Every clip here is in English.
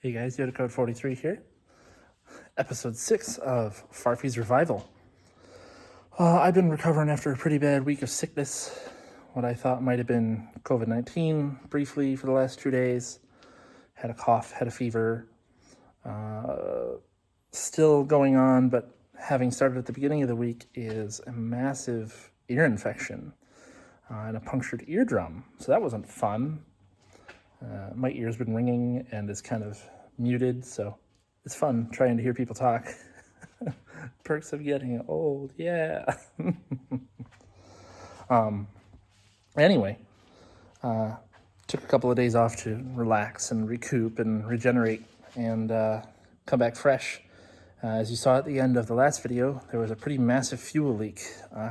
Hey guys, Yoda Code 43 here. Episode 6 of Farfie's Revival. I've been recovering after a pretty bad week of sickness. What I thought might have been COVID-19 briefly for the last 2 days. Had a cough, had a fever. Still going on, but having started at the beginning of the week is a massive ear infection and a punctured eardrum. So that wasn't fun. My ear's been ringing and is kind of muted, so it's fun trying to hear people talk. Perks of getting old, yeah. Anyway, took a couple of days off to relax and recoup and regenerate and come back fresh. As you saw at the end of the last video, there was a pretty massive fuel leak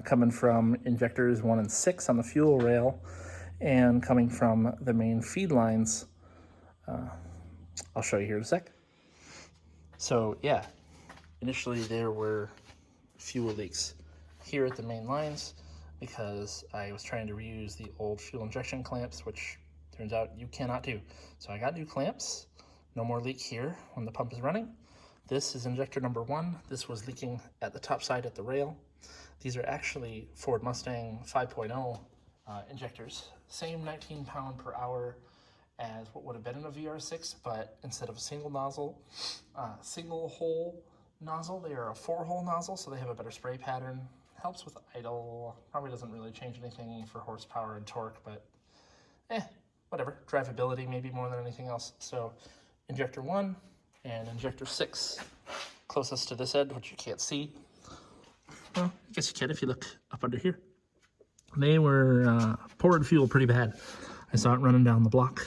coming from injectors 1 and 6 on the fuel rail and coming from the main feed lines. I'll show you here in a sec. So yeah, initially there were fuel leaks here at the main lines because I was trying to reuse the old fuel injection clamps, which turns out you cannot do. So I got new clamps, no more leak here when the pump is running. This is injector number 1. This was leaking at the top side at the rail. These are actually Ford Mustang 5.0 injectors. Same 19 pound per hour as what would have been in a VR6, but instead of a single nozzle, single hole nozzle, they are a 4-hole nozzle, so they have a better spray pattern. Helps with idle, probably doesn't really change anything for horsepower and torque, but whatever. Drivability maybe more than anything else. So injector 1 and injector 6, closest to this end, which you can't see. Well, I guess you can if you look up under here. They were pouring fuel pretty bad. I saw it running down the block,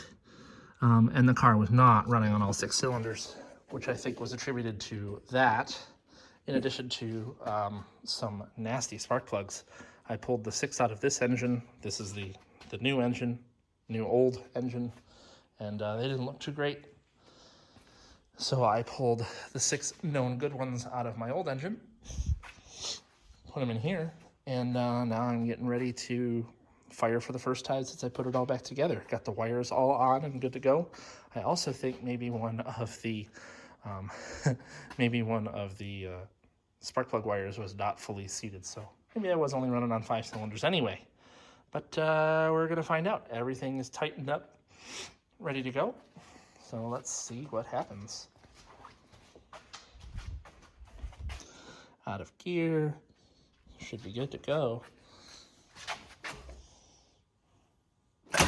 and the car was not running on all 6 cylinders, which I think was attributed to that, in addition to some nasty spark plugs. I pulled the 6 out of this engine. This is the new engine, new old engine, and they didn't look too great. So I pulled the 6 known good ones out of my old engine, put them in here, and now I'm getting ready to fire for the first time since I put it all back together. Got the wires all on and good to go. I also think maybe one of the spark plug wires was not fully seated, so maybe I was only running on 5 cylinders anyway. But we're gonna find out. Everything is tightened up, ready to go. So let's see what happens. Out of gear. Should be good to go. Okay,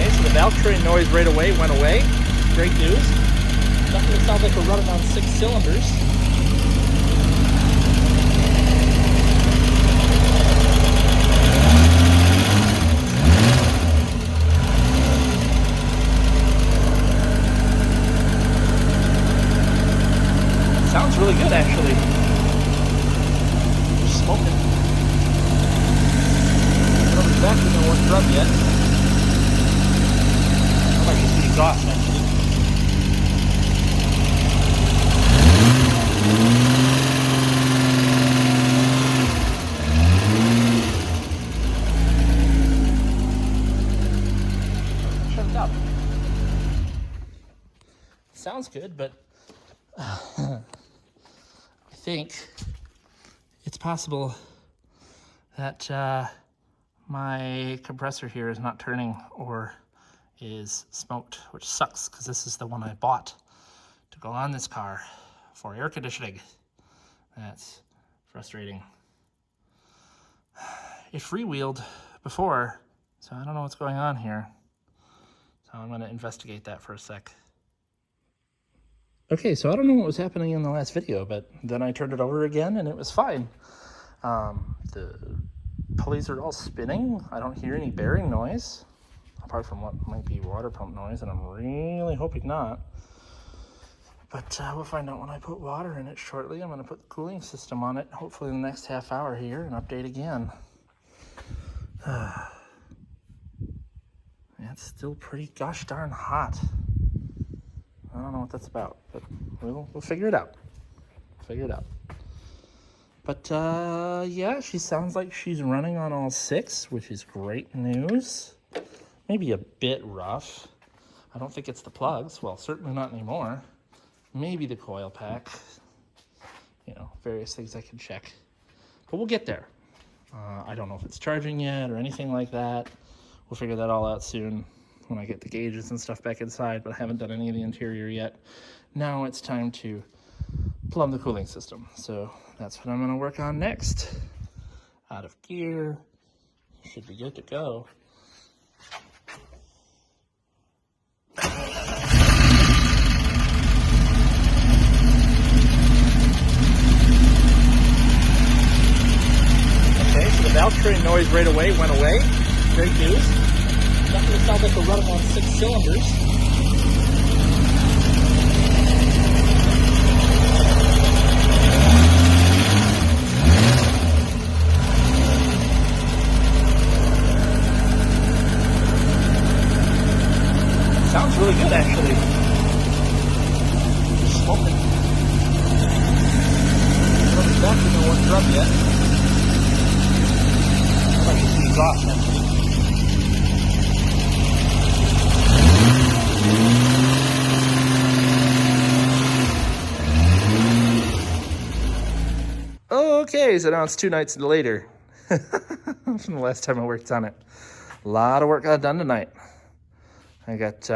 so the valve train noise right away went away. Great news. Definitely sounds like we're running on 6 cylinders. Sounds really good, actually. Just smoking. I don't exactly know what drum yet. I might just be exhaust, actually. Shut it up. Sounds good, but I think it's possible that my compressor here is not turning or is smoked, which sucks because this is the one I bought to go on this car for air conditioning. That's frustrating. It freewheeled before, so I don't know what's going on here. So I'm going to investigate that for a sec. Okay, so I don't know what was happening in the last video, but then I turned it over again and it was fine. The pulleys are all spinning. I don't hear any bearing noise, apart from what might be water pump noise, and I'm really hoping not. But we'll find out when I put water in it shortly. I'm going to put the cooling system on it, hopefully in the next half hour here, and update again. It's still pretty gosh darn hot. I don't know what that's about, but we'll figure it out. But yeah, she sounds like she's running on all 6, which is great news. Maybe a bit rough. I don't think it's the plugs. Well, certainly not anymore. Maybe the coil pack. You know, various things I can check. But we'll get there. I don't know if it's charging yet or anything like that. We'll figure that all out soon when I get the gauges and stuff back inside, but I haven't done any of the interior yet. Now it's time to plumb the cooling system. So that's what I'm going to work on next. Out of gear. Should be good to go. Okay, so the valve train noise right away went away. Great news. Definitely sounds like we're running on 6 cylinders. Sounds really good, actually. Just smoking. I don't exactly know what drug yet. I might just these off next week. Okay, so now it's 2 nights later from the last time I worked on it. A lot of work got done tonight. I got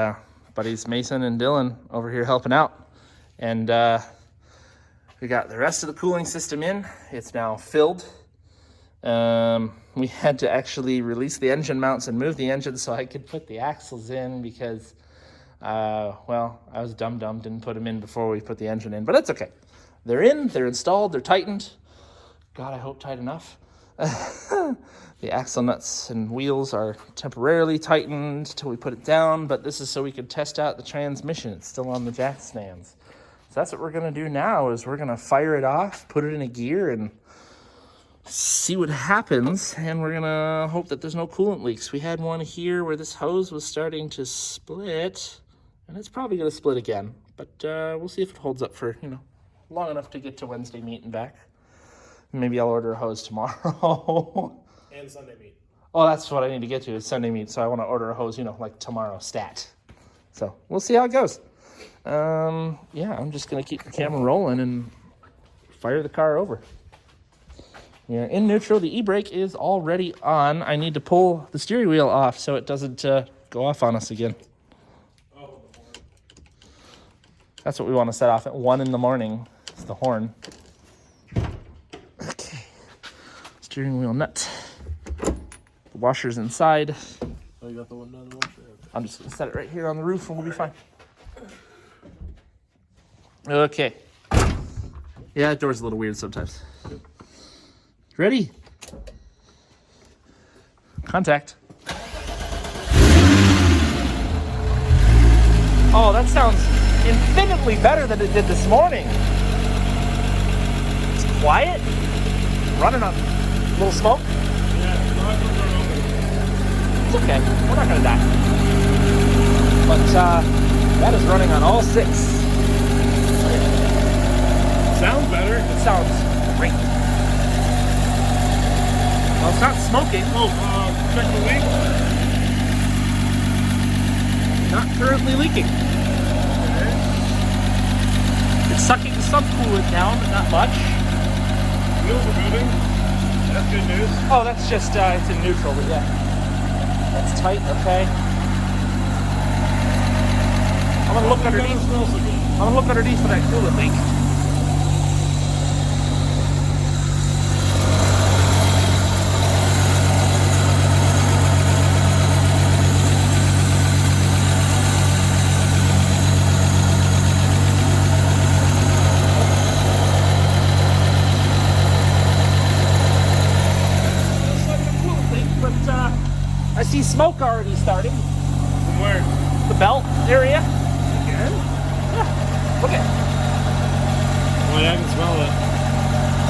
buddies Mason and Dylan over here helping out. And we got the rest of the cooling system in. It's now filled. We had to actually release the engine mounts and move the engine so I could put the axles in because, well, I was dumb, didn't put them in before we put the engine in. But that's okay. They're in, they're installed, they're tightened. God, I hope tight enough. The axle nuts and wheels are temporarily tightened till we put it down, but this is so we could test out the transmission. It's still on the jack stands. So that's what we're going to do now is we're going to fire it off, put it in a gear, and see what happens. And we're going to hope that there's no coolant leaks. We had one here where this hose was starting to split, and it's probably going to split again. But we'll see if it holds up for, long enough to get to Wednesday meet and back. Maybe I'll order a hose tomorrow. And Sunday meet. Oh, that's what I need to get to is Sunday meet. So I want to order a hose, like tomorrow, stat. So we'll see how it goes. Yeah, I'm just going to keep the camera rolling and fire the car over. We're in neutral. The e-brake is already on. I need to pull the steering wheel off so it doesn't go off on us again. Oh, the horn. That's what we want to set off at 1 in the morning. It's the horn. Okay. Steering wheel nut. The washer's inside. Oh, you got the one down the washer? I'm just going to set it right here on the roof and we'll be fine. Okay. Yeah, that door's a little weird sometimes. Ready? Contact. Oh, that sounds infinitely better than it did this morning. It's quiet. Running on a little smoke. It's okay. We're not going to die. But that is running on all 6. Sounds better. It sounds great. Well, it's not smoking. Oh, check the leak. Not currently leaking. Okay. It's sucking some coolant down, but not much. Wheels are moving. That's good news. Oh, that's just, it's in neutral, but yeah. That's tight, okay. I'm gonna look underneath. I'm gonna look underneath for that coolant leak. I see smoke already starting. From where? The belt area. Again? Yeah. Look at it. Oh, yeah, I can smell it.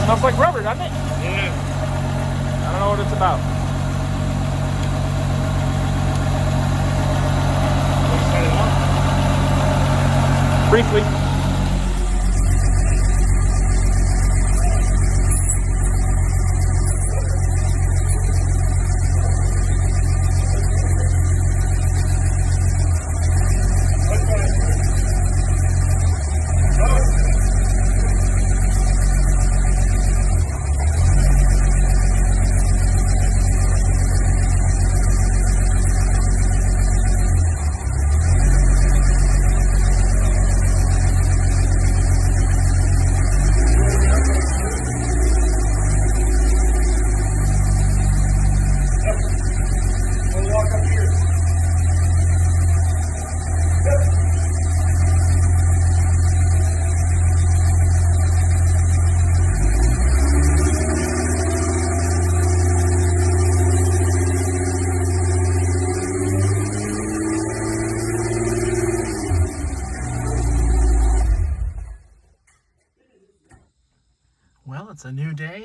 Smells like rubber, doesn't it? Yeah. I don't know what it's about. Let's set it off. Briefly.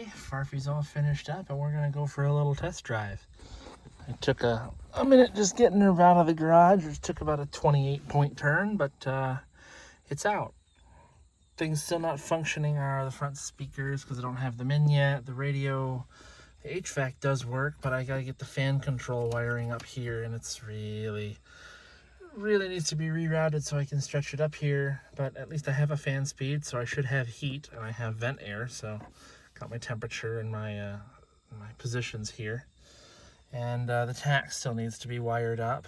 Okay, Farfie's all finished up and we're gonna go for a little test drive. It took a minute just getting her out of the garage. It took about a 28-point turn, but it's out. Things still not functioning are the front speakers because I don't have them in yet. The radio, the HVAC does work, but I gotta get the fan control wiring up here, and it's really needs to be rerouted so I can stretch it up here. But at least I have a fan speed, so I should have heat, and I have vent air, so got my temperature and my positions here. And the tach still needs to be wired up.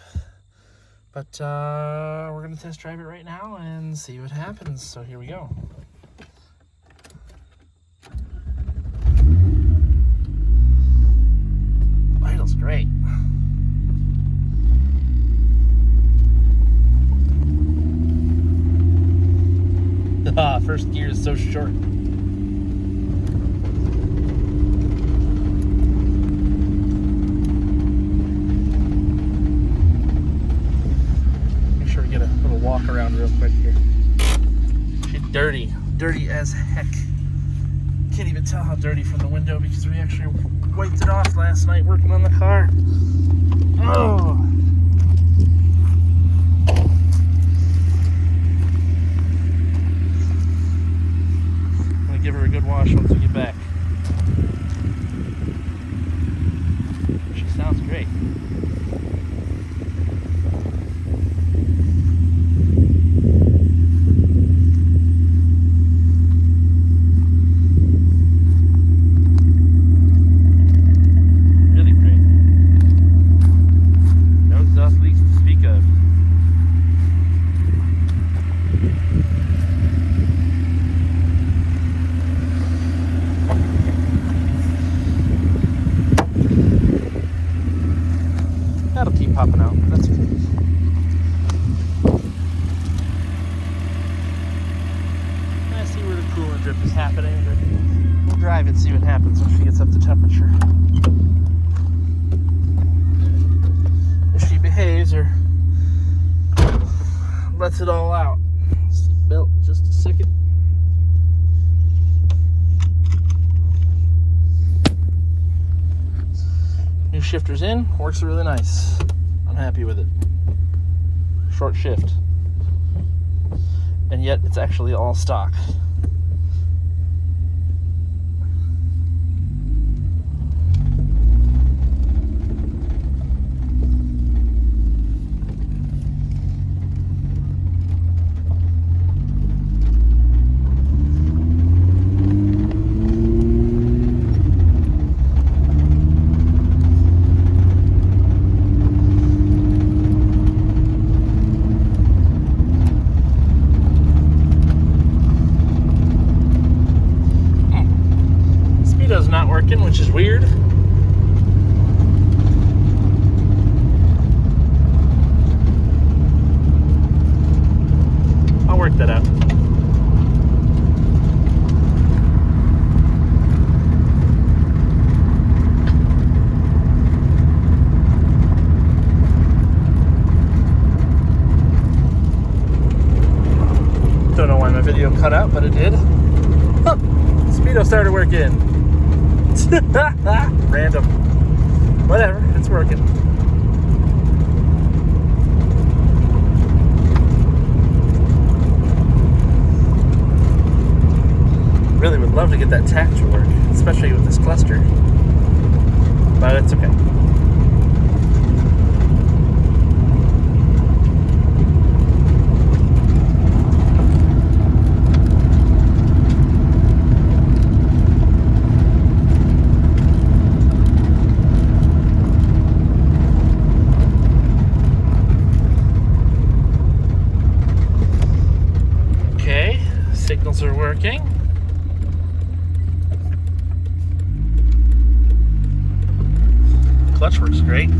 But we're going to test drive it right now and see what happens. So here we go. Idle's great. First gear is so short. Walk around real quick here. She's dirty as heck. Can't even tell how dirty from the window because we actually wiped it off last night working on the car. Oh. I'm gonna give her a good wash once we get back. She sounds great. That'll keep popping out. That's okay. I see where the coolant drip is happening, but we'll drive and see what happens when she gets up to temperature. If she behaves or lets it all out. Seatbelt, just a second. New shifter's in, works really nice. I'm happy with it. Short shift. And yet it's actually all stock. Not working, which is weird. I'll work that out. Don't know why my video cut out, but it did. Huh. Speedo started working. Random. Whatever, it's working. Really would love to get that tach to work, especially with this cluster. But it's okay. Signals are working. Clutch works great.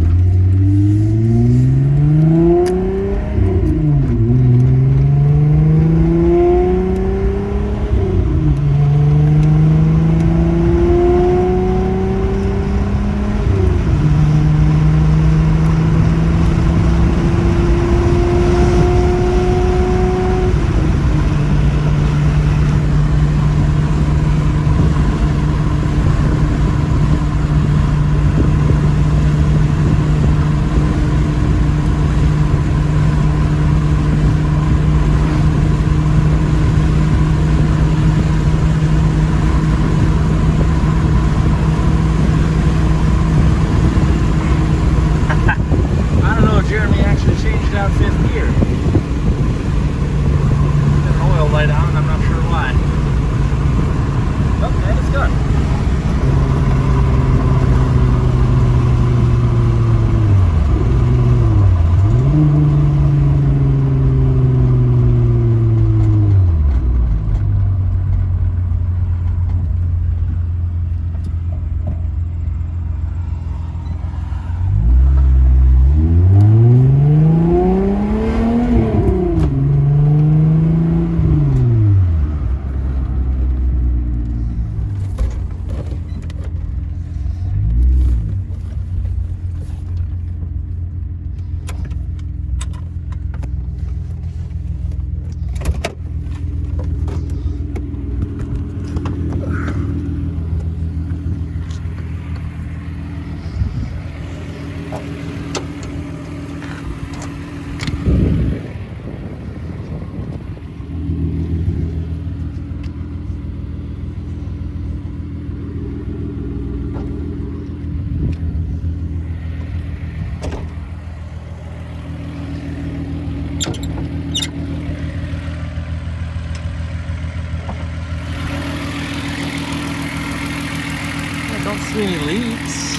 see any leaks.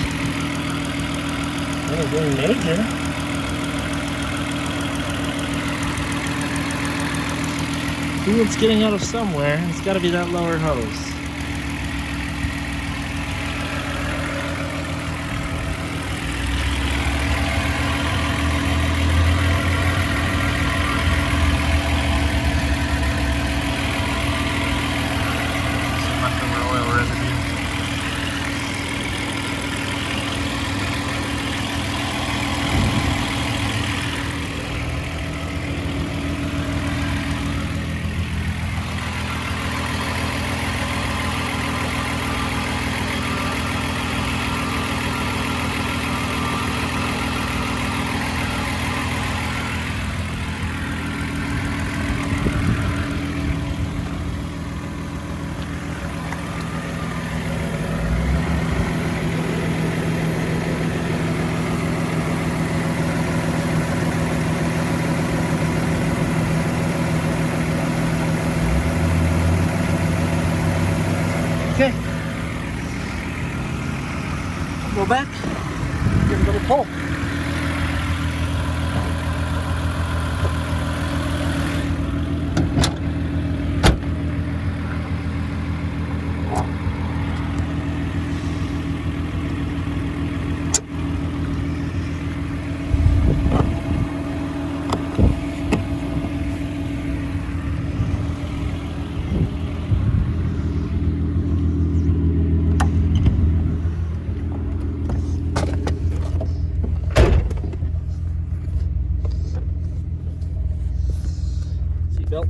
Anything major. Fluid's getting out of somewhere. It's got to be that lower hose. Okay. Go back, give it a little pull. Seatbelt.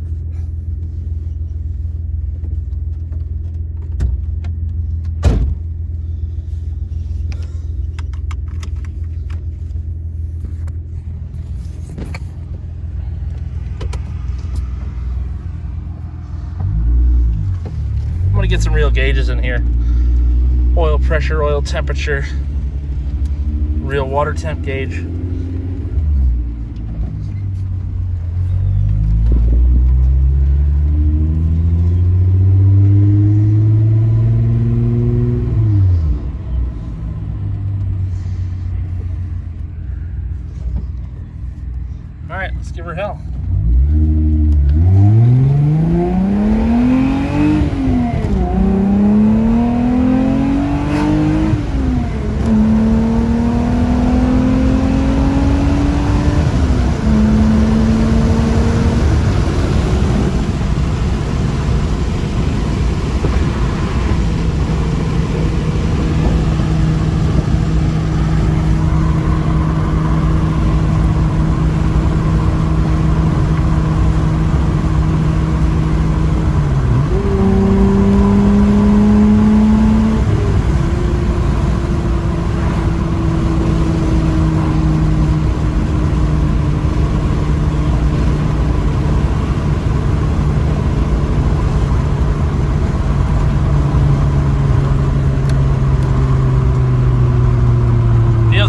I'm gonna get some real gauges in here. Oil pressure, oil temperature, real water temp gauge. All right, let's give her hell.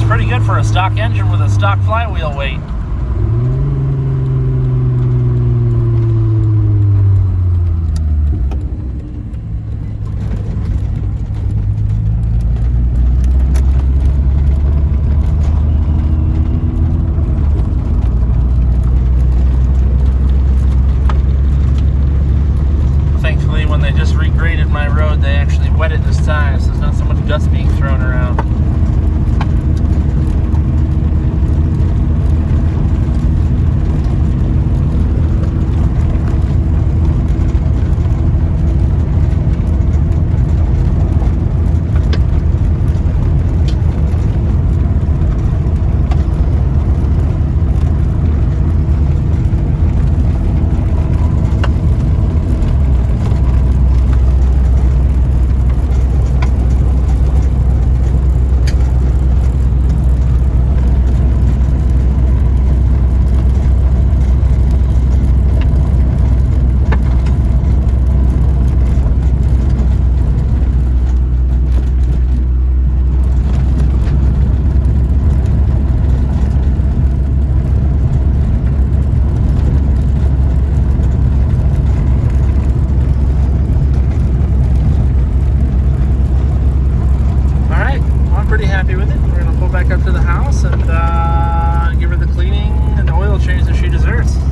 Pretty good for a stock engine with a stock flywheel weight. Thankfully, when they just regraded my road, they actually wet it this time, so there's not so much dust being thrown around. back up to the house and give her the cleaning and oil change that she deserves.